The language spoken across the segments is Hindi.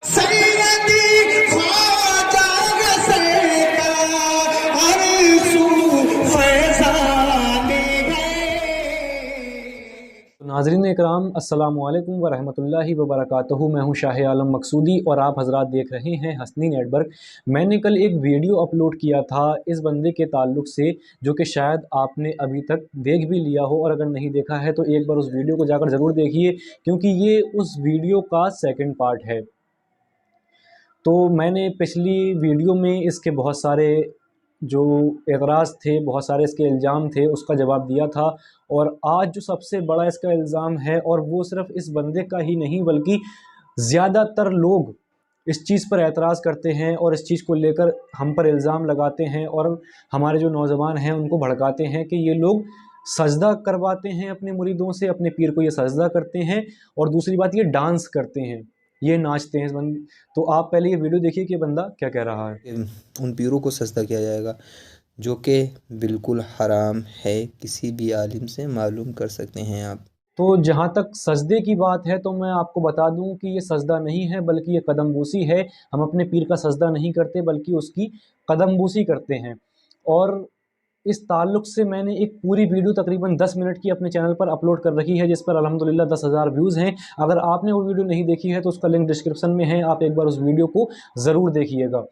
नाज़रीन इकराम अस्सलामु अलैकुम व रहमतुल्लाहि व बरकातहू। मैं हूं शाह आलम मकसूदी और आप हजरात देख रहे हैं हसनी नेटवर्क। मैंने कल एक वीडियो अपलोड किया था इस बंदे के ताल्लुक़ से, जो कि शायद आपने अभी तक देख भी लिया हो, और अगर नहीं देखा है तो एक बार उस वीडियो को जाकर ज़रूर देखिए, क्योंकि ये उस वीडियो का सेकंड पार्ट है। तो मैंने पिछली वीडियो में इसके बहुत सारे जो एतराज़ थे, बहुत सारे इसके इल्ज़ाम थे, उसका जवाब दिया था। और आज जो सबसे बड़ा इसका इल्ज़ाम है, और वो सिर्फ़ इस बंदे का ही नहीं बल्कि ज़्यादातर लोग इस चीज़ पर एतराज़ करते हैं और इस चीज़ को लेकर हम पर इल्ज़ाम लगाते हैं और हमारे जो नौजवान हैं उनको भड़काते हैं कि ये लोग सजदा करवाते हैं अपने मुरीदों से, अपने पीर को ये सजदा करते हैं, और दूसरी बात ये डांस करते हैं, ये नाचते हैं। तो आप पहले ये वीडियो देखिए कि बंदा क्या कह रहा है। उन पीरों को सजदा किया जाएगा, जो कि बिल्कुल हराम है, किसी भी आलिम से मालूम कर सकते हैं आप। तो जहाँ तक सजदे की बात है तो मैं आपको बता दूं कि ये सजदा नहीं है बल्कि ये कदमबूसी है। हम अपने पीर का सजदा नहीं करते बल्कि उसकी कदमबूसी करते हैं। और इस ताल्लुक़ से मैंने एक पूरी वीडियो तकरीबन 10 मिनट की अपने चैनल पर अपलोड कर रखी है, जिस पर अल्हम्दुलिल्लाह 10,000 व्यूज़ हैं। अगर आपने वो वीडियो नहीं देखी है तो उसका लिंक डिस्क्रिप्शन में है, आप एक बार उस वीडियो को ज़रूर देखिएगा।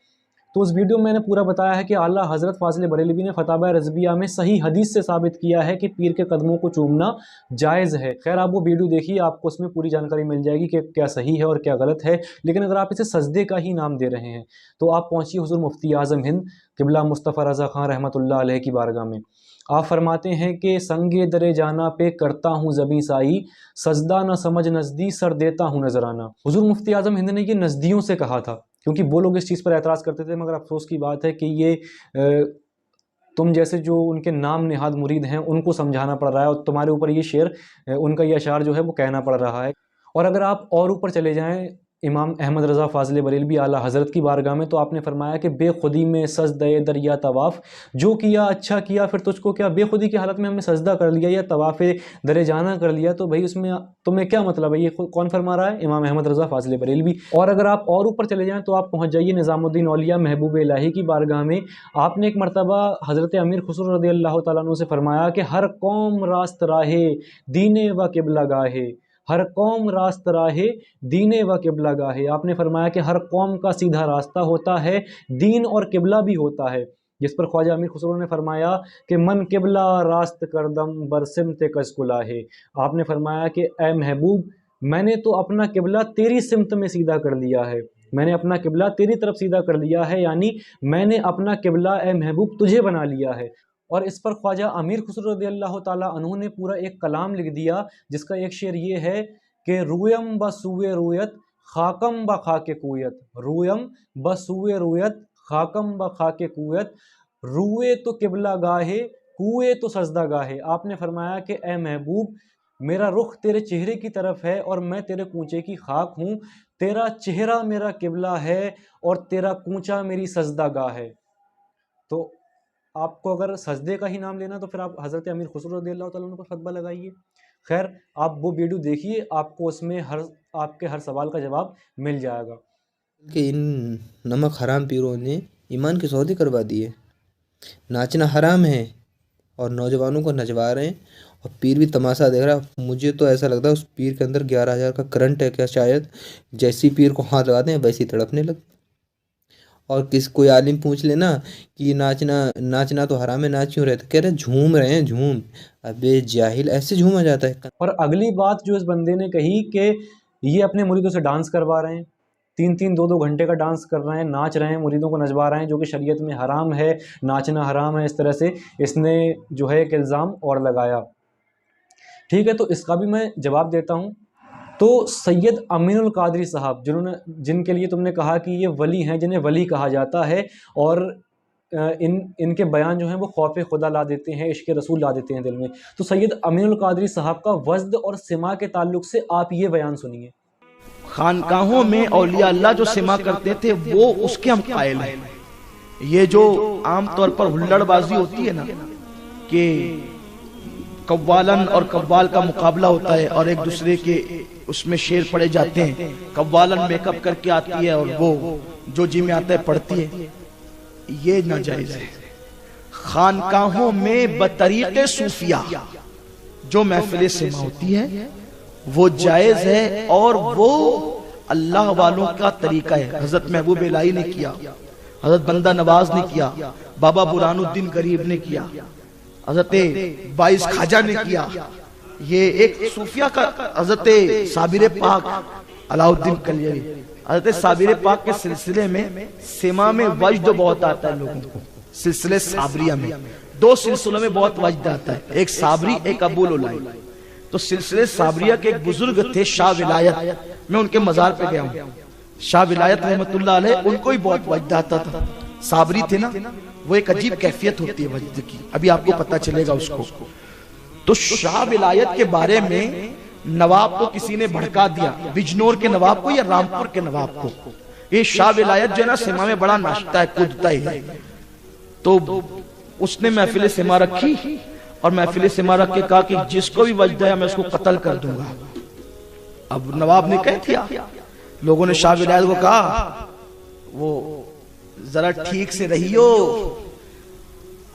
तो उस वीडियो में मैंने पूरा बताया है कि आला हज़रत फ़ाज़िल बरेलवी ने फ़तावा रज़विया में सही हदीस से साबित किया है कि पीर के कदमों को चूमना जायज़ है। खैर, आप वो वीडियो देखिए, आपको उसमें पूरी जानकारी मिल जाएगी कि क्या सही है और क्या गलत है। लेकिन अगर आप इसे सजदे का ही नाम दे रहे हैं तो आप पहुँचिए हुज़ूर मुफ्ती आज़म हिंद क़िबला मुस्तफ़ा रज़ा ख़ान रहमतुल्लाह अलैह की बारगाह में। आप फरमाते हैं कि संगे दरे जाना पे करता हूँ ज़बी साई, सजदा न समझ नज़दी सर देता हूँ नजराना। हुज़ूर मुफ्ती आज़म हिंद ने ये नज़दियों से कहा था, क्योंकि वो लोग इस चीज़ पर एतराज़ करते थे। मगर अफसोस की बात है कि ये तुम जैसे जो उनके नाम निहाद मुरीद हैं उनको समझाना पड़ रहा है, और तुम्हारे ऊपर ये शेर, उनका ये अशार जो है वो कहना पड़ रहा है। और अगर आप और ऊपर चले जाएँ इमाम अहमद रज़ा फ़ाज़िल बरेलवी आला हज़रत की बारगाह में, तो आपने फरमाया कि बेखुदी में सजदे दरिया तवाफ़, जो किया अच्छा किया फिर तुझको क्या। बेखुदी की हालत में हमने सजदा कर लिया या तवाफ़े दरे जाना कर लिया, तो भाई उसमें तुम्हें क्या मतलब है। ये कौन फरमा रहा है? इमाम अहमद रज़ा फ़ाज़िल बरेलवी। और अगर आप और ऊपर चले जाएँ तो आप पहुँच जाइए निज़ामुद्दीन औलिया महबूब इलाही की बारगाह में। आपने एक मरतबा हज़रत अमीर खुसरो रज़ियल्लाहु तआला अन्हु से फरमाया कि हर कौम रास्त राहे दीने व क़िबला गाहे, हर कौम रास्त राहे दीने व क़िबला गाहे। आपने फरमाया कि हर कौम का सीधा रास्ता होता है, दीन और क़िबला भी होता है। जिस पर ख्वाजा अमीर खुसरो ने फरमाया कि मन क़िबला रास्त करदम बरसिमत कज़कुला है। आपने फरमाया कि ए महबूब, मैंने तो अपना क़िबला तेरी सिमत में सीधा कर लिया है, मैंने अपना क़िबला तेरी तरफ सीधा कर लिया है, यानी मैंने अपना क़िबला ए महबूब तुझे बना लिया है। और इस पर ख्वाजा अमीर खुसरो रज़ियल्लाहु ताला अन्हु ने पूरा एक कलाम लिख दिया, जिसका एक शेर ये है कि रूयम ब सुए रूयत खाकम ब खाके कूयत, रूयम ब सुए रूयत खाकम ब खाके कूयत, रूए तो क़िबला गाहे कुए तो सजदा गाहे। आपने फरमाया कि ए महबूब, मेरा रुख तेरे चेहरे की तरफ है और मैं तेरे कूचे की खाक हूँ, तेरा चेहरा मेरा क़िबला है और तेरा कूचा मेरी सजदा गाह है। तो आपको अगर सजदे का ही नाम लेना तो फिर आप हज़रत अमीर खुसरो रज़ियल्लाहु तआला अन्हु पर फतवा लगाइए। खैर, आप वो वीडियो देखिए, आपको उसमें आपके हर सवाल का जवाब मिल जाएगा। कि इन नमक हराम पीरों ने ईमान के सौदे करवा दिए। नाचना हराम है और नौजवानों को नचवा रहे हैं, और पीर भी तमाशा देख रहा है। मुझे तो ऐसा लगता है उस पीर के अंदर 11,000 का करंट है क्या, शायद जैसी पीर को हाथ लगाते हैं वैसी तड़पने लग। और कोई आलिम पूछ लेना कि नाचना तो हराम है, नाच क्यों रहे, तो कह रहे झूम रहे हैं, झूम। अबे जाहिल, ऐसे झूमा जाता है। और अगली बात जो इस बंदे ने कही कि ये अपने मुरीदों से डांस करवा रहे हैं, 3-3 2-2 घंटे का डांस कर रहे हैं, नाच रहे हैं, मुरीदों को नचवा रहे हैं, जो कि शरीयत में हराम है, नाचना हराम है। इस तरह से इसने जो है एक इल्ज़ाम और लगाया। ठीक है, तो इसका भी मैं जवाब देता हूँ। तो सैयद अमीनुल कादरी साहब, जिनके लिए तुमने कहा कि ये वली हैं, जिन्हें वली कहा जाता है, और इनके बयान जो हैं वो खौफ खुदा ला देते हैं, इश्क रसूल ला देते हैं दिल में। तो सैयद अमीनुल कादरी साहब का वज़्द और सिमा के ताल्लुक़ से आप ये बयान सुनिए। खानकाहों में औलिया अल्लाह जो सिमा करते थे वो उसके हम कायल हैं। ये जो आम तौर पर हुल्लड़बाजी होती है ना, कि कव्वालन और कव्वाल का मुकाबला होता है और एक दूसरे के उसमें शेर पड़े जाते हैं। कव्वालन मेकअप करके आती है और वो जो जी में आता है पढ़ती है, ये नाजायज है। खानकाहों में बतरीक़े सूफिया जो महफिल सिमा होती है वो जायज है और वो अल्लाह वालों का तरीका है। हजरत महबूब इलाही ने किया, हजरत बंदा नवाज ने किया, बाबा बुरहानुद्दीन गरीब ने किया, हजरत बाइस खाजा ने किया। ये एक सूफिया का हजरत साबिर पाक अलाउद्दीन कलियारी, हजरत साबिर पाक के सिलसिले में सिमा में वज्द बहुत आता है लोगों को। सिलसिले साबरिया में दो सिलसिलों में बहुत वज्द आता है, एक साबरी एक अबुल उलाई। तो सिलसिले साबरिया के एक बुजुर्ग थे शाह विलायत, मैं उनके मजार पे गया हूँ। शाह विलायत रहमतुल्लाह अलैह, उनको ही बहुत वज्द आता था। साबरी थे ना, वो एक अजीब कैफियत होती है वज्द की, अभी आपको पता चलेगा उसको। तो शाह विलायत के बारे में नवाब को किसी ने भड़का दिया, बिजनौर के नवाब को या रामपुर के नवाब को। ये शाह विलायत जो है ना सिमा में बड़ा नाचता है, कूदता है। तो उसने महफिल सिमा रखी और महफिल सिमा रख के कहा कि जिसको भी वज्द है मैं उसको कत्ल कर दूंगा। अब नवाब ने कह दिया, लोगों ने शाह विलायत को कहा वो जरा ठीक से रहियो,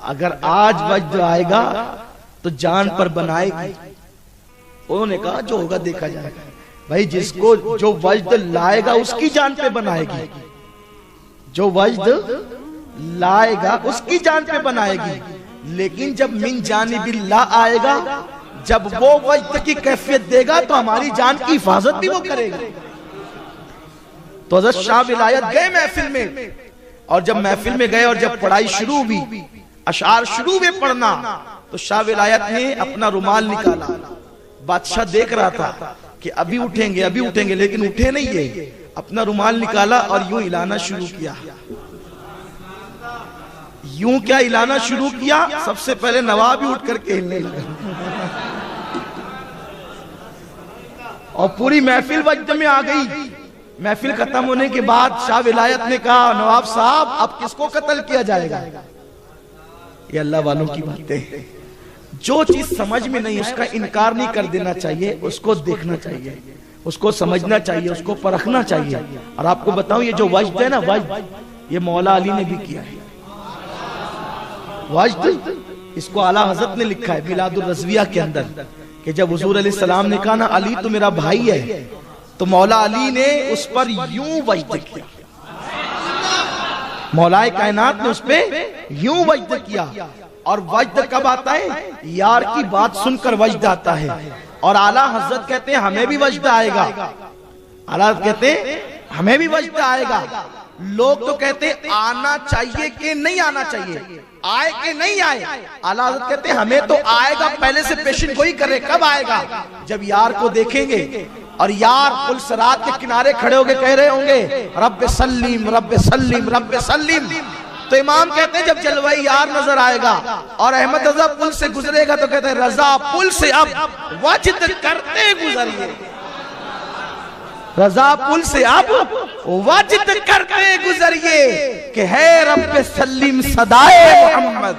अगर आज वज्द आएगा तो जान पर बनाएगी। उन्होंने कहा जो होगा देखा जाएगा। भाई जिसको जो वज्द लाएगा उसकी जान पे बनाएगी, जो वज्द लाएगा उसकी जान पे बनाएगी। लेकिन जब मिन जानिबिल्लाह आएगा, जब वो वज्द की कैफियत देगा तो हमारी जान की हिफाजत भी वो करेगा। तो हज़रत शाह विलायत गए महफिल में, और जब महफिल में गए और जब पढ़ाई शुरू हुई, अशार शुरू हुए पढ़ना, तो शाह विलायत ने अपना रुमाल निकाला। बादशाह देख रहा था कि अभी उठेंगे अभी उठेंगे, लेकिन उठे नहीं है। अपना रुमाल निकाला और यूं हिलाना शुरू किया। यूं क्या हिलाना शुरू किया, सबसे पहले नवाब ही उठ करके हिलने लगा और पूरी महफिल वज्द में आ गई। महफिल खत्म होने के बाद शाह विलायत ने कहा, नवाब साहब अब किसको कत्ल किया जाएगा? ये अल्लाह वालों की बातें हैं। जो चीज समझ में नहीं उसका इनकार नहीं कर देना चाहिए, उसको देखना चाहिए, उसको समझना चाहिए, उसको परखना चाहिए। और आपको बताऊं ये जो वज्द है ना, वज्द ये मौला अली ने भी किया है। वज्द इसको आला हजरत ने लिखा है मिलादुर रज़विया के अंदर कि जब हुजूर अलैहिस्सलाम ने कहा ना अली तो मेरा भाई है, तो मौला अली ने उस पर यूं वज्द किया। मौलाए कायनात ने उस पे यूं वज्द किया। और वज्द कब आता है? यार की बात सुनकर वज्द आता है। और आला हजरत कहते हैं हमें भी वज्द आएगा। आला हजरत कहते हैं हमें भी वज्द आएगा। लोग तो कहते हैं आना चाहिए कि नहीं आना चाहिए, आए कि नहीं आए। आला हजरत कहते हैं हमें तो आएगा, पहले से पेशन गोई करे। कब आएगा? जब यार को देखेंगे और यार पुल सिरात के किनारे खड़े होके कह रहे होंगे रब्बे सल्लीम रब्बे सल्लीम रब्बे सल्लीम। तो इमाम कहते हैं जब जलवाई यार नजर आएगा और अहमद रजा पुल से गुजरेगा तो कहते हैं रजा पुल से अब वज्द करते गुजरिए, रजा पुल से अब वज्द करते गुजरिए कि है रब्बे सल्लीम सदाए मोहम्मद।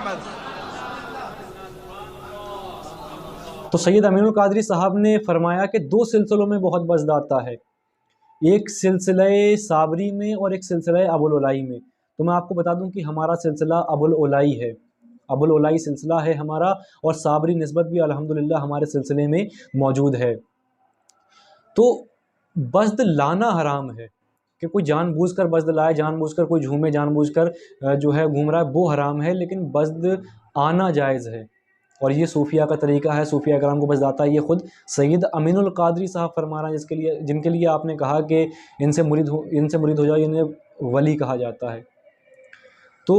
तो सैयद अमीनुल कादरी साहब ने फरमाया कि दो सिलसिलों में बहुत वज्द आता है, एक सिलसिले साबरी में और एक सिलसिले अबुल उलाई में। तो मैं आपको बता दूं कि हमारा सिलसिला अबुल उलाई है, अबुल उलाई सिलसिला है हमारा, और साबरी निस्बत भी अल्हम्दुलिल्लाह हमारे सिलसिले में मौजूद है। तो वज्द लाना हराम है कि कोई जानबूझकर वज्द लाए, जानबूझकर कोई झूमे, जानबूझकर जो है घूम रहा है, वो हराम है। लेकिन वज्द आना जायज़ है और ये सूफिया का तरीका है, सूफिया कराम को वज्द आता है। ये ख़ुद सैयद अमीनुल कादरी साहब फरमा रहे हैं, जिनके लिए आपने कहा कि इनसे मुरीद हो जाओ, इन्हें वली कहा जाता है। तो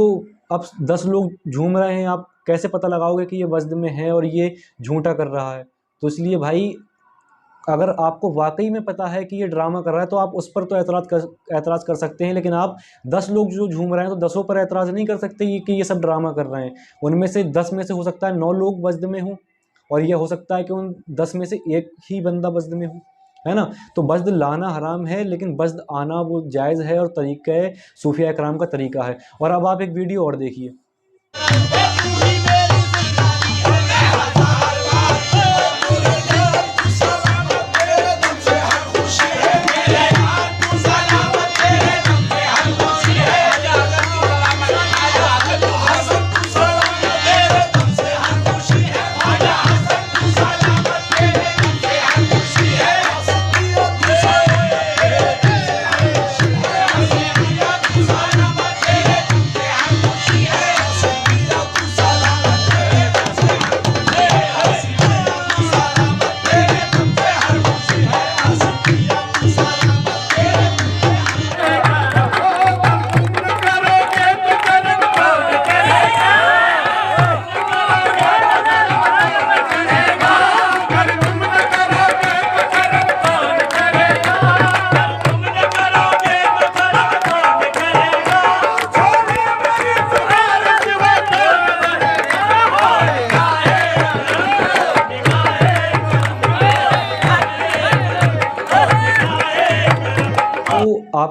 अब 10 लोग झूम रहे हैं, आप कैसे पता लगाओगे कि ये वज्द में है और ये झूठा कर रहा है? तो इसलिए भाई अगर आपको वाकई में पता है कि ये ड्रामा कर रहा है तो आप उस पर तो एतराज़ कर सकते हैं, लेकिन आप 10 लोग जो झूम रहे हैं तो 10 पर एतराज़ नहीं कर सकते कि ये सब ड्रामा कर रहे हैं। उनमें से 10 में से हो सकता है 9 लोग वज्द में हों, और यह हो सकता है कि उन 10 में से एक ही बंदा वज्द में हो, है ना। तो वज्द लाना हराम है, लेकिन वज्द आना वो जायज़ है और तरीक़ा है, सूफिया कराम का तरीका है। और अब आप एक वीडियो और देखिए।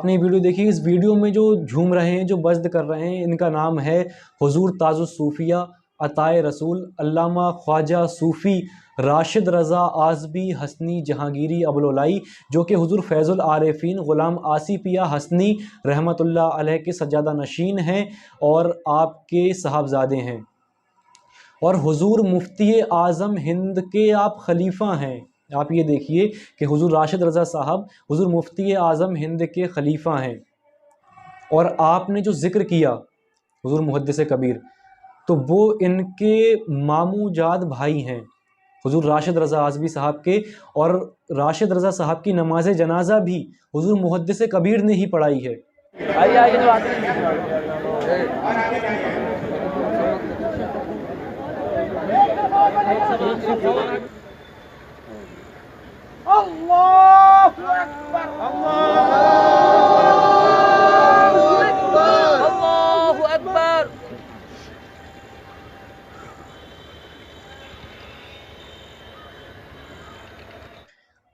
आपने वीडियो देखी, इस वीडियो में जो झूम रहे हैं, जो बज़्द कर रहे हैं, इनका नाम है हुज़ूर ताजुस सूफिया अताए रसूल अल्लामा ख्वाजा सूफ़ी राशिद रज़ा आज़मी हसनी जहांगीरी अबुलौलाई, जो कि हुज़ूर फैज़ुल आरिफीन ग़ुलाम आसिफ़िया हसनी रहमतुल्लाह अलैह के सज्जादा नशीन हैं और आपके साहबजादे हैं, और हुज़ूर मुफ्ती आज़म हिंद के आप खलीफा हैं। आप ये देखिए कि हुज़ूर राशिद रज़ा साहब हुज़ूर मुफ्ती आज़म हिंद के खलीफा हैं, और आपने जो ज़िक्र किया हुज़ूर मुहद्दिस कबीर, तो वो इनके मामूजाद भाई हैं हुज़ूर राशिद रज़ा आज़मी साहब के, और राशिद रज़ा साहब की नमाज जनाजा भी हुज़ूर मुहद्दिस कबीर ने ही पढ़ाई है। अल्लाहु अकबर, अल्लाहु अकबर।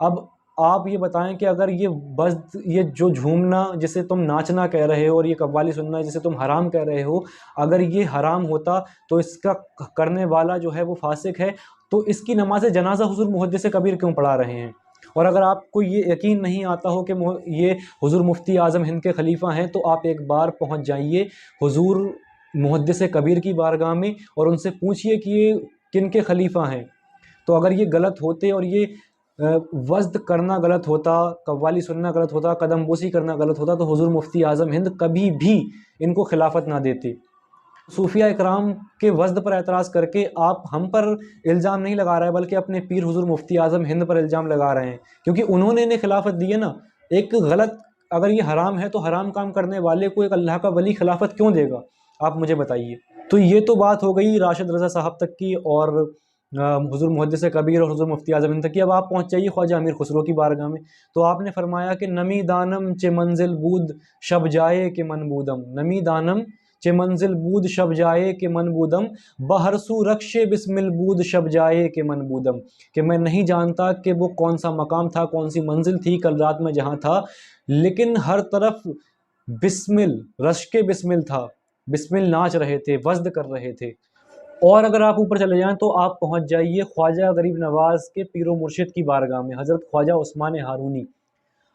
अब आप ये बताएं कि अगर ये बस ये जो झूमना जिसे तुम नाचना कह रहे हो और ये कव्वाली सुनना जिसे तुम हराम कह रहे हो, अगर ये हराम होता तो इसका करने वाला जो है वो फासिक है, तो इसकी नमाज जनाजा हुज़ूर मुहद्दिस कबीर क्यों पढ़ा रहे हैं? और अगर आपको ये यकीन नहीं आता हो कि ये हुज़ूर मुफ्ती आज़म हिंद के खलीफा हैं, तो आप एक बार पहुँच जाइए हुज़ूर मुहद्दिस कबीर की बारगाह में और उनसे पूछिए कि ये किन के खलीफा हैं। तो अगर ये गलत होते और ये वज़्द करना गलत होता, कव्वाली सुनना गलत होता, कदम बोसी करना गलत होता, तो हुज़ूर मुफ्ती आज़म हिंद कभी भी इनको खिलाफत ना देते। सूफिया इकराम के वज़्द पर एतराज़ करके आप हम पर इल्ज़ाम नहीं लगा रहे, बल्कि अपने पीर हुज़ूर मुफ्ती आज़म हिंद पर इल्ज़ाम लगा रहे हैं, क्योंकि उन्होंने इन्हें खिलाफत दी है ना। एक गलत, अगर ये हराम है तो हराम काम करने वाले को एक अल्लाह का वली खिलाफत क्यों देगा? आप मुझे बताइए। तो ये तो बात हो गई राशिद रज़ा साहब तक की और हुज़ूर मुहद्दिस कबीर और हुज़ूर मुफ्ती आज़म हिंद तक की। अब आप पहुँच जाइए ख्वाजा अमीर खुसरो की बारगाह में। तो आपने फरमाया कि नमी दानम चे मंजिल बूद शब जाए के मन बूदम, नमी दानम चे मंजिल बूद शब जाए के मन बूदम, बहरसू रक्षे बिस्मिल बूद शब जाए के मन बूदम, कि मैं नहीं जानता कि वो कौन सा मकाम था, कौन सी मंजिल थी कल रात में जहाँ था, लेकिन हर तरफ बिस्मिल, रश्के बिस्मिल था, बिस्मिल नाच रहे थे, वज़्द कर रहे थे। और अगर आप ऊपर चले जाएं तो आप पहुंच जाइए ख्वाजा गरीब नवाज़ के पीरो मुर्शिद की बारगाह में, हज़रत ख्वाजा उस्मान हारूनी।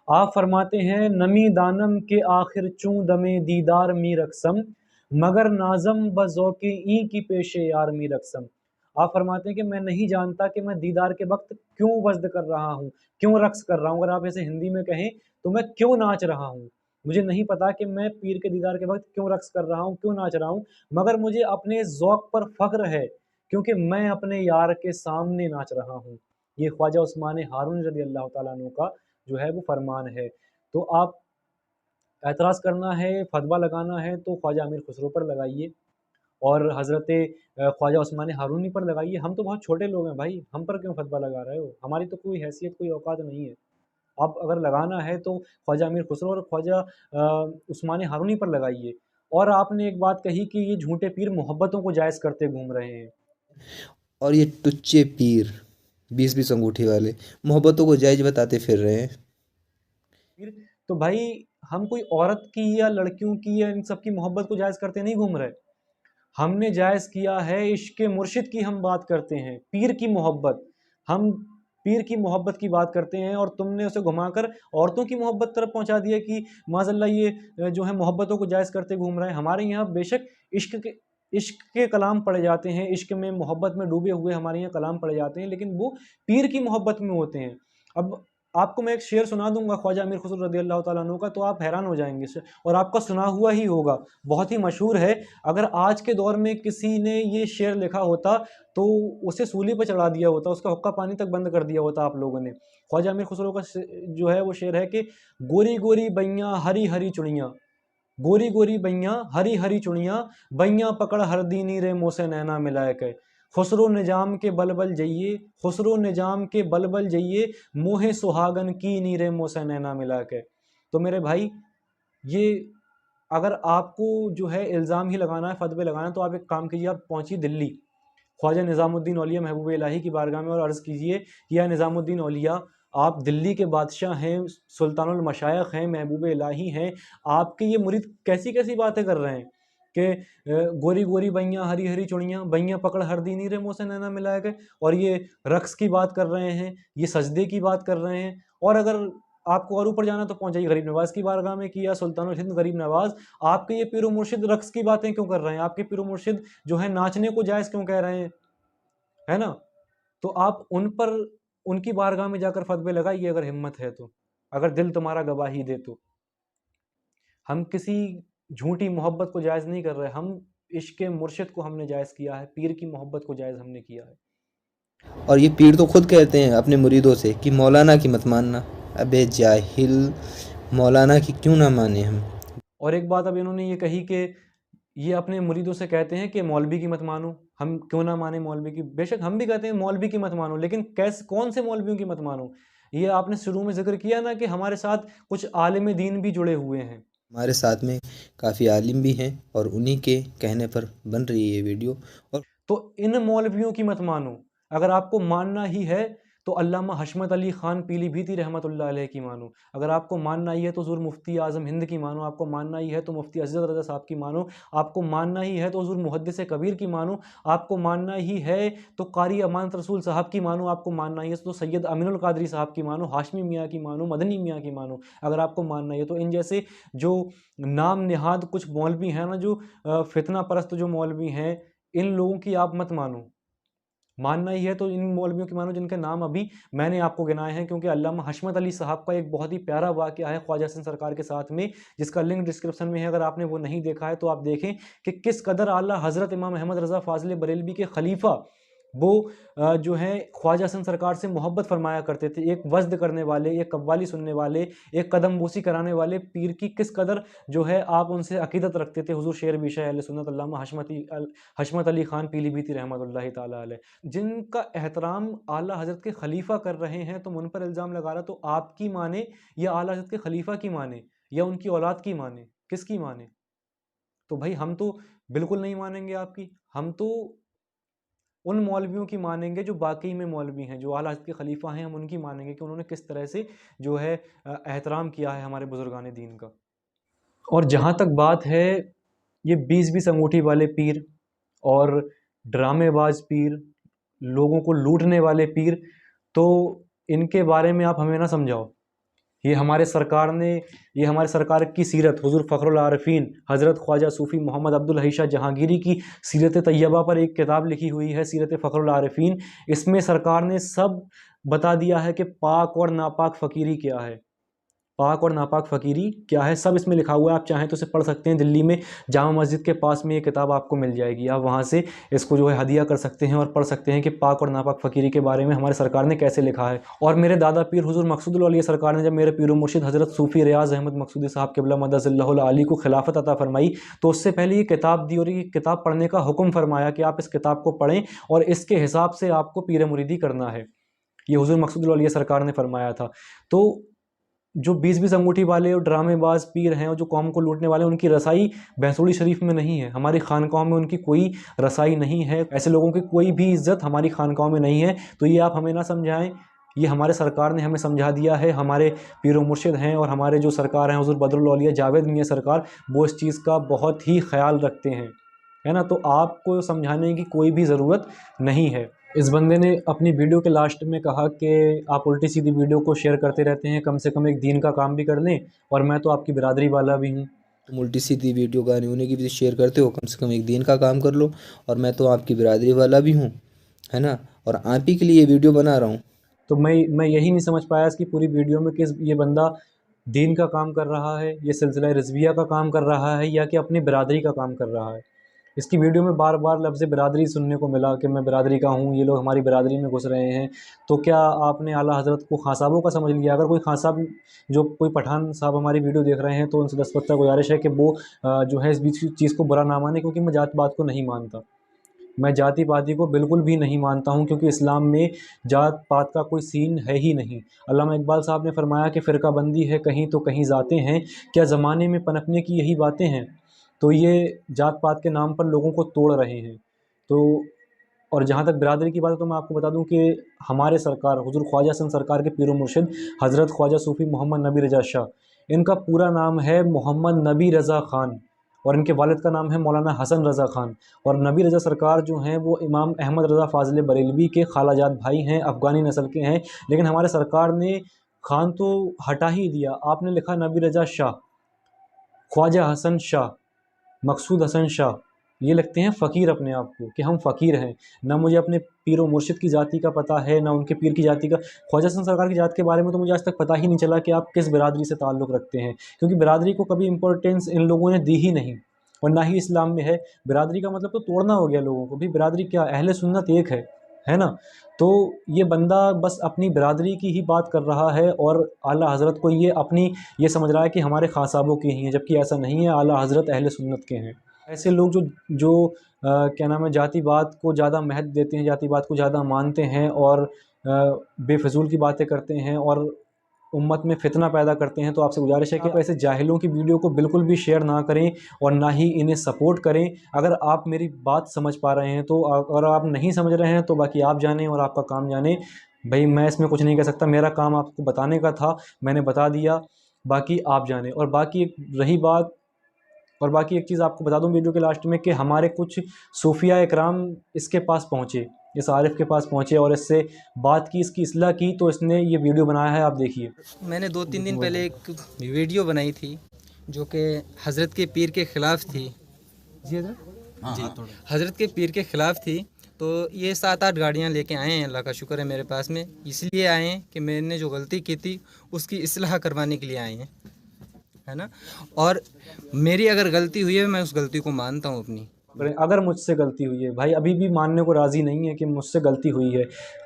आप फरमाते हैं नमी दानम के आखिर चूँ दमे दीदार मी रकसम, मगर नाज़म बज़ौक़े ई की पेशे यार मी रकसम। आप फरमाते हैं कि मैं नहीं जानता कि मैं दीदार के वक्त क्यों वज़्द कर रहा हूँ, क्यों रक्स कर रहा हूँ। अगर आप ऐसे हिंदी में कहें तो मैं क्यों नाच रहा हूँ, मुझे नहीं पता कि मैं पीर के दीदार के वक्त क्यों रक्स कर रहा हूँ, क्यों नाच रहा हूँ, मगर मुझे अपने ज़ौक़ पर फ़ख्र है क्योंकि मैं अपने यार के सामने नाच रहा हूँ। ये ख्वाजा उस्मान हारून रज़ी अल्लाह तआला अन्हु का जो है वो फरमान है। तो आप एतराज़ करना है, फतवा लगाना है तो ख्वाजा अमीर खुसरो पर लगाइए और हज़रत ख्वाजा उस्मान हारूनी पर लगाइए। हम तो बहुत छोटे लोग हैं भाई, हम पर क्यों फतवा लगा रहे हो? हमारी तो कोई हैसियत, कोई औकात नहीं है। आप अगर लगाना है तो ख्वाजा अमीर खुसरो और ख्वाजा उस्मान हारूनी पर लगाइए। और आपने एक बात कही कि ये झूठे पीर मोहब्बतों को जायज़ करते घूम रहे हैं। और ये टुच्चे पीर 20-20 अंगूठी वाले मोहब्बतों को जायज़ बताते फिर रहे हैं। तो भाई हम कोई औरत की या लड़कियों की या इन सब की मोहब्बत को जायज़ करते नहीं घूम रहे। हमने जायज़ किया है इश्क़ मुर्शिद की, हम बात करते हैं पीर की मोहब्बत, हम पीर की मोहब्बत की बात करते हैं, और तुमने उसे घुमाकर औरतों की मोहब्बत तरफ पहुंचा दिया कि माज़अल्लाह ये जो है मोहब्बतों को जायज़ करते घूम रहे हैं। हमारे यहाँ बेशक इश्क़ के कलाम पढ़े जाते हैं, इश्क़ में मोहब्बत में डूबे हुए हमारे यहाँ कलाम पढ़े जाते हैं, लेकिन वो पीर की मोहब्बत में होते हैं। अब आपको मैं एक शेर सुना दूंगा ख्वाजा अमीर खुसरो रज़ी अल्लाह तआला अन्हु का, तो आप हैरान हो जाएंगे, और आपका सुना हुआ ही होगा, बहुत ही मशहूर है। अगर आज के दौर में किसी ने ये शेर लिखा होता तो उसे सूली पर चढ़ा दिया होता, उसका हुक्का पानी तक बंद कर दिया होता आप लोगों ने। ख्वाजा अमीर खुसरो का जो है वो शेर है कि गोरी गोरी बैयाँ हरी हरी चुड़ियाँ, गोरी गोरी बैयाँ हरी हरी चुड़ियाँ, बैयाँ पकड़ हर दीनी रे मोसे नैना मिलाए के, खुसरो निजाम के बलबल जइए, खुसरो निजाम के बलबल जइए, मोहे सुहागन की नीरे मोसे नैना मिला के। तो मेरे भाई, ये अगर आपको जो है इल्ज़ाम ही लगाना है, फतवे लगाना है, तो आप एक काम कीजिए, आप पहुँचिए दिल्ली ख्वाजा निज़ामुद्दीन औलिया महबूब इलाही की बारगाह में और अर्ज़ कीजिए, या निज़ामुद्दीन औलिया, आप दिल्ली के बादशाह हैं, सुल्तानुल मशाइख हैं, महबूब इलाही हैं, आपके ये मुरीद कैसी कैसी बातें कर रहे हैं कि गोरी गोरी बैयाँ हरी हरी चुड़ियाँ, बैयाँ पकड़ हर दी नीरे मुँह से नैना मिलाए गए, और ये रक्स की बात कर रहे हैं, ये सजदे की बात कर रहे हैं। और अगर आपको और ऊपर जाना तो पहुंच जाइए गरीब नवाज की बारगाह में कि या सुल्तानुल हिंद गरीब नवाज, आपके ये पीरो मुर्शिद रक्स की बातें क्यों कर रहे हैं? आपके पीरो मुर्शिद जो है नाचने को जायज़ क्यों कह रहे हैं? है ना? तो आप उन पर, उनकी बारगाह में जाकर फतवे लगाइए अगर हिम्मत है तो, अगर दिल तुम्हारा गवाही दे तो। हम किसी झूठी मोहब्बत को जायज़ नहीं कर रहे, हम इश्क़ मुर्शिद को हमने जायज़ किया है, पीर की मोहब्बत को जायज़ हमने किया है। और ये पीर तो खुद कहते हैं अपने मुरीदों से कि मौलाना की मत मानना। अबे जाहिल, मौलाना की क्यों ना माने हम। और एक बात अब इन्होंने ये कही कि ये अपने मुरीदों से कहते हैं कि मौलवी की मत मानो, हम क्यों ना माने मौलवी की। बेशक हम भी कहते हैं मौलवी की मत मानो, लेकिन कौन से मौलवियों की मत मानो? ये आपने शुरू में जिक्र किया ना कि हमारे साथ कुछ आलिम दीन भी जुड़े हुए हैं, हमारे साथ में काफ़ी आलिम भी हैं, और उन्हीं के कहने पर बन रही है ये वीडियो। और तो इन मौलवियों की मत मानो। अगर आपको मानना ही है तो अल्लामा हशमत अली ख़ान पीलीभीती रहमतुल्लाह अलैह की मानो। अगर आपको मानना ही है तो हुज़ूर मुफ्ती आज़म हिंद की मानो। आपको मानना ही है तो मुफ्ती अज़ीज़ रज़ा साहब की मानो। आपको मानना ही है तो हुज़ूर मुहद्दिस कबीर की मानो। आपको मानना ही है तो कारी अमानत रसूल साहब की मानो। आपको मानना ही है तो सैयद अमीनुल कादरी साहब की मानो, हाशमी मियाँ की मानो, मदनी मियाँ की मानो। अगर आपको मानना ही है तो इन जैसे जो नाम निहाद कुछ मौलवी हैं ना, जो फितना परस्त जो मौलवी हैं, इन लोगों की आप मत मानो। मानना ही है तो इन मौलवियों की मानो जिनके नाम अभी मैंने आपको गिनाए हैं, क्योंकि अल्लामा हशमत अली साहब का एक बहुत ही प्यारा वाक़या है ख्वाजा हसन सरकार के साथ में, जिसका लिंक डिस्क्रिप्शन में है। अगर आपने वो नहीं देखा है तो आप देखें कि किस कदर आला हज़रत इमाम अहमद रज़ा फ़ाज़िल बरेलवी के खलीफा वो जो हैं ख्वाजा हसन सरकार से मोहब्बत फरमाया करते थे। एक वज़्द करने वाले, एक कव्वाली सुनने वाले, एक कदम बूसी कराने वाले पीर की किस कदर जो है आप उनसे अक़ीदत रखते थे। हुज़ूर शेर बिशा अहले सुन्नत अल्लामा हशमत अली ख़ान पीलीभीती रहमतुल्लाहि ताला अलैह, जिनका एहतराम आला हज़रत के खलीफा कर रहे हैं, तुम उन पर इल्ज़ाम लगा रहा, तो आपकी माने या आला हज़रत के खलीफा की माने या उनकी औलाद की माने, किसकी माने? तो भाई हम तो बिल्कुल नहीं मानेंगे आपकी। हम तो उन मौलवियों की मानेंगे जो वाक़ई में मौलवी हैं, जो आला हज़रत के खलीफा हैं, हम उनकी मानेंगे कि उन्होंने किस तरह से जो है एहतराम किया है हमारे बुज़ुर्गान दीन का। और जहाँ तक बात है ये 20-20 अंगूठी वाले पीर और ड्रामेबाज़ पीर, लोगों को लूटने वाले पीर, तो इनके बारे में आप हमें ना समझाओ। ये हमारे सरकार की सीरत, हुज़ूर फ़खरुल आरिफ़ीन हज़रत ख्वाजा सूफ़ी मोहम्मद अब्दुल हई शाह जहांगीरी की सीरत तैयबा पर एक किताब लिखी हुई है, सीरत फ़खरुल आरिफ़ीन। इसमें सरकार ने सब बता दिया है कि पाक और नापाक फ़कीरी क्या है, पाक और नापाक फ़कीरी क्या है, सब इसमें लिखा हुआ है। आप चाहें तो इसे पढ़ सकते हैं। दिल्ली में जामा मस्जिद के पास में ये किताब आपको मिल जाएगी। आप वहाँ से इसको जो है हदिया कर सकते हैं और पढ़ सकते हैं कि पाक और नापाक फ़कीरी के बारे में हमारे सरकार ने कैसे लिखा है। और मेरे दादा पीर हुज़ूर मकसूदुल औलिया सरकार ने जब मेरे पीर मुर्शिद हज़रत सूफ़ी रियाज़ अहमद मकसूदी साहब क़िबला मदज़िल्लहुल आली को खिलाफत अता फ़रमाई, तो उससे पहले ये किताब दी और ये किताब पढ़ने का हुक्म फ़रमाया कि आप इस किताब को पढ़ें और इसके हिसाब से आपको पीर मुरीदी करना है। ये हुज़ूर मकसूदुल औलिया सरकार ने फ़रमाया था। तो जो 20-20 अंगूठी वाले और ड्रामेबाज पीर हैं और जो कौम को लूटने वाले हैं, उनकी रसाई भैंसुड़ी शरीफ में नहीं है। हमारी खानकाहों में उनकी कोई रसाई नहीं है। ऐसे लोगों की कोई भी इज़्ज़त हमारी खानकाहों में नहीं है। तो ये आप हमें ना समझाएं, ये हमारे सरकार ने हमें समझा दिया है। हमारे पीर मुर्शिद हैं और हमारे जो सरकार हैं हुज़ूर बदरुल औलिया जावेद मियाँ सरकार, वो इस चीज़ का बहुत ही ख्याल रखते हैं, है ना। तो आपको समझाने की कोई भी ज़रूरत नहीं है। इस बंदे ने अपनी वीडियो के लास्ट में कहा कि आप उल्टी सीधी वीडियो को शेयर करते रहते हैं, कम से कम एक दीन का काम भी कर लें, और मैं तो आपकी बिरादरी वाला भी हूँ। तुम उल्टी सीधी वीडियो गाने उन्हीं की भी शेयर करते हो, कम से कम एक दीन का काम कर लो, और मैं तो आपकी बिरादरी वाला भी हूँ, है ना, और आप ही के लिए ये वीडियो बना रहा हूँ। तो मैं यही नहीं समझ पाया इसकी पूरी वीडियो में कि ये बंदा दीन का काम कर रहा है, ये सिलसिला रिज़विया का काम कर रहा है, या कि अपनी बिरादरी का काम कर रहा है। इसकी वीडियो में बार बार लफ्ज़ बिरादरी सुनने को मिला कि मैं बिरादरी का हूँ, ये लोग हमारी बिरादरी में घुस रहे हैं। तो क्या आपने आला हज़रत को खां साहबों का समझ लिया? अगर कोई खां साहब, जो कोई पठान साहब हमारी वीडियो देख रहे हैं, तो उनसे दस्तबत्ता गुजारिश है कि वो जो है इस बीच चीज़ को बुरा ना माने, क्योंकि मैं जात पात को नहीं मानता। मैं जाति पाति को बिल्कुल भी नहीं मानता हूँ, क्योंकि इस्लाम में जात पात का कोई सीन है ही नहीं। अल्लामा इकबाल साहब ने फरमाया कि फ़िरका बंदी है कहीं तो कहीं ज़ातें हैं, क्या ज़माने में पनपने की यही बातें हैं। तो ये जात पात के नाम पर लोगों को तोड़ रहे हैं। तो और जहाँ तक बिरादरी की बात है तो मैं आपको बता दूं कि हमारे सरकार हुजूर ख्वाजा हसन सरकार के पीर मुर्शिद हज़रत ख्वाजा सूफ़ी मोहम्मद नबी रज़ा शाह, इनका पूरा नाम है मोहम्मद नबी रज़ा ख़ान और इनके वालिद का नाम है मौलाना हसन रज़ा ख़ान। और नबी रज़ा सरकार जो हैं वो इमाम अहमद रज़ा फ़ाज़िल बरेलवी के खालाजाद भाई हैं, अफ़गानी नस्ल के हैं। लेकिन हमारे सरकार ने ख़ान तो हटा ही दिया, आपने लिखा नबी रज़ा शाह, ख्वाजा हसन शाह, मकसूद हसन शाह। ये लगते हैं फ़कीर अपने आप को कि हम फ़कीर हैं। ना मुझे अपने पीर व मुर्शिद की जाति का पता है, ना उनके पीर की जाति का। ख्वाजा हसन सरकार की जात के बारे में तो मुझे आज तक पता ही नहीं चला कि आप किस बिरादरी से ताल्लुक़ रखते हैं, क्योंकि बिरादरी को कभी इम्पोर्टेंस इन लोगों ने दी ही नहीं और ना ही इस्लाम में है। बिरादरी का मतलब तो तोड़ना हो गया लोगों को। भाई बिरादरी क्या, अहले सुन्नत एक है ना? तो ये बंदा बस अपनी बिरादरी की ही बात कर रहा है और आला हज़रत को ये समझ रहा है कि हमारे ख़ासाबों के ही हैं, जबकि ऐसा नहीं है। आला हज़रत अहले सुन्नत के हैं। ऐसे लोग जो क्या नाम है, जातिवाद को ज़्यादा महत्व देते हैं, जातिवाद को ज़्यादा मानते हैं और बेफिजूल की बातें करते हैं और उम्मत में फितना पैदा करते हैं, तो आपसे गुजारिश है कि आप ऐसे जाहिलों की वीडियो को बिल्कुल भी शेयर ना करें और ना ही इन्हें सपोर्ट करें। अगर आप मेरी बात समझ पा रहे हैं तो, अगर आप नहीं समझ रहे हैं तो बाकी आप जानें और आपका काम जाने। भाई मैं इसमें कुछ नहीं कह सकता, मेरा काम आपको बताने का था, मैंने बता दिया, बाकी आप जानें। और बाकी एक चीज़ आपको बता दूं वीडियो के लास्ट में कि हमारे कुछ सूफिया इकराम इसके पास पहुँचे, इस आरिफ के पास पहुँचे और इससे बात की, इसकी इस्लाह की, तो इसने ये वीडियो बनाया है, आप देखिए। मैंने 2-3 दिन पहले एक वीडियो बनाई थी जो कि हज़रत के पीर के ख़िलाफ़ थी। जी हज़रत के पीर के ख़िलाफ़ थी। तो ये 7-8 गाड़ियाँ लेके आए हैं, अल्लाह का शुक्र है मेरे पास में। इसलिए आए हैं कि मैंने जो गलती की थी उसकी इस्लाह करवाने के लिए आए हैं, है ना। और मेरी अगर गलती हुई है मैं उस गलती को मानता हूँ अपनी। अगर मुझसे गलती हुई है, भाई अभी भी मानने को राज़ी नहीं है कि मुझसे गलती हुई है।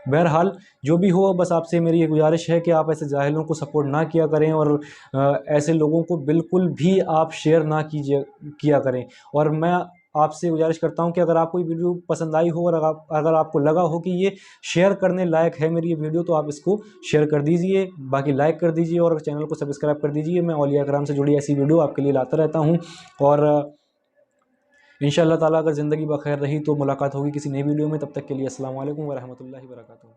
बहरहाल जो भी हो, बस आपसे मेरी ये गुजारिश है कि आप ऐसे जाहिलों को सपोर्ट ना किया करें और ऐसे लोगों को बिल्कुल भी आप शेयर ना किया करें। और मैं आपसे गुजारिश करता हूं कि अगर आपको ये वीडियो पसंद आई हो और अगर आपको लगा हो कि ये शेयर करने लायक है मेरी ये वीडियो, तो आप इसको शेयर कर दीजिए, बाकी लाइक कर दीजिए और चैनल को सब्सक्राइब कर दीजिए। मैं औलिया कराम से जुड़ी ऐसी वीडियो आपके लिए लाता रहता हूँ और इंशाअल्लाह ताला अगर ज़िंदगी बखैर रही तो मुलाकात होगी किसी नई वीडियो में। तब तक के लिए अस्सलाम वालेकुम व रहमतुल्लाहि व बरकातुहू।